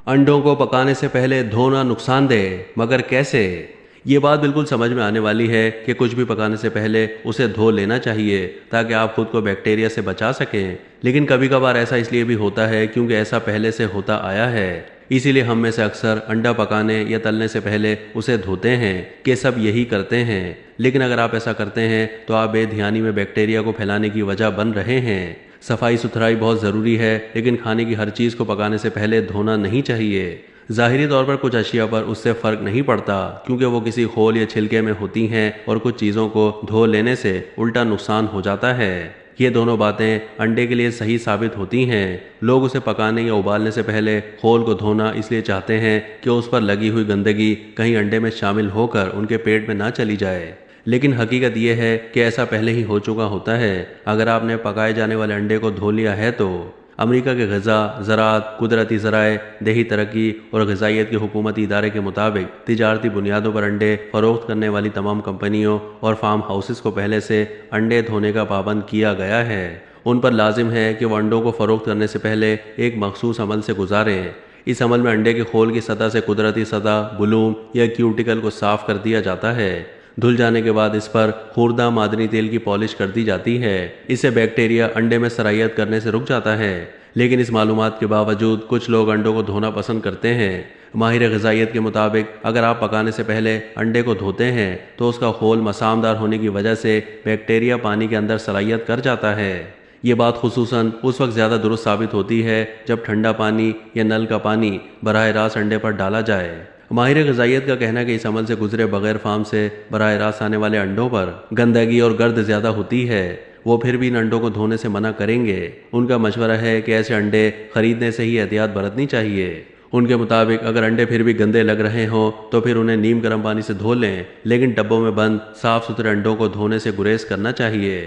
انڈوں کو پکانے سے پہلے دھونا نقصان دہ، مگر کیسے؟ یہ بات بالکل سمجھ میں آنے والی ہے کہ کچھ بھی پکانے سے پہلے اسے دھو لینا چاہیے تاکہ آپ خود کو بیکٹیریا سے بچا سکیں، لیکن کبھی کبھار ایسا اس لیے بھی ہوتا ہے کیونکہ ایسا پہلے سے ہوتا آیا ہے۔ اسی لیے ہم میں سے اکثر انڈا پکانے یا تلنے سے پہلے اسے دھوتے ہیں کہ سب یہی کرتے ہیں، لیکن اگر آپ ایسا کرتے ہیں تو آپ بے دھیانی میں بیکٹیریا کو پھیلانے کی وجہ بن رہے ہیں۔ صفائی ستھرائی بہت ضروری ہے، لیکن کھانے کی ہر چیز کو پکانے سے پہلے دھونا نہیں چاہیے۔ ظاہری طور پر کچھ اشیاء پر اس سے فرق نہیں پڑتا کیونکہ وہ کسی خول یا چھلکے میں ہوتی ہیں، اور کچھ چیزوں کو دھو لینے سے الٹا نقصان ہو جاتا ہے۔ یہ دونوں باتیں انڈے کے لیے صحیح ثابت ہوتی ہیں۔ لوگ اسے پکانے یا ابالنے سے پہلے خول کو دھونا اس لیے چاہتے ہیں کہ اس پر لگی ہوئی گندگی کہیں انڈے میں شامل ہو کر ان کے پیٹ میں نہ چلی جائے، لیکن حقیقت یہ ہے کہ ایسا پہلے ہی ہو چکا ہوتا ہے۔ اگر آپ نے پکائے جانے والے انڈے کو دھو لیا ہے تو امریکہ کے غذا، زراعت، قدرتی ذرائع، دیہی ترقی اور غذائیت کے حکومتی ادارے کے مطابق تجارتی بنیادوں پر انڈے فروخت کرنے والی تمام کمپنیوں اور فارم ہاؤسز کو پہلے سے انڈے دھونے کا پابند کیا گیا ہے۔ ان پر لازم ہے کہ وہ انڈوں کو فروخت کرنے سے پہلے ایک مخصوص عمل سے گزاریں۔ اس عمل میں انڈے کے خول کی سطح سے قدرتی سطح، بلوم یا کیوٹیکل کو صاف کر دیا جاتا ہے۔ دھل جانے کے بعد اس پر خوردہ معدنی تیل کی پالش کر دی جاتی ہے۔ اس سے بیکٹیریا انڈے میں سرائیت کرنے سے رک جاتا ہے، لیکن اس معلومات کے باوجود کچھ لوگ انڈوں کو دھونا پسند کرتے ہیں۔ ماہر غذائیت کے مطابق اگر آپ پکانے سے پہلے انڈے کو دھوتے ہیں تو اس کا خول مسامدار ہونے کی وجہ سے بیکٹیریا پانی کے اندر سرائیت کر جاتا ہے۔ یہ بات خصوصاً اس وقت زیادہ درست ثابت ہوتی ہے جب ٹھنڈا پانی یا نل کا پانی براہ راست انڈے پر ڈالا جائے۔ ماہر غذائیت کا کہنا ہے کہ اس عمل سے گزرے بغیر فارم سے براہ راست آنے والے انڈوں پر گندگی اور گرد زیادہ ہوتی ہے۔ وہ پھر بھی ان انڈوں کو دھونے سے منع کریں گے۔ ان کا مشورہ ہے کہ ایسے انڈے خریدنے سے ہی احتیاط برتنی چاہیے۔ ان کے مطابق اگر انڈے پھر بھی گندے لگ رہے ہوں تو پھر انہیں نیم گرم پانی سے دھو لیں، لیکن ڈبوں میں بند صاف ستھرے انڈوں کو دھونے سے گریز کرنا چاہیے۔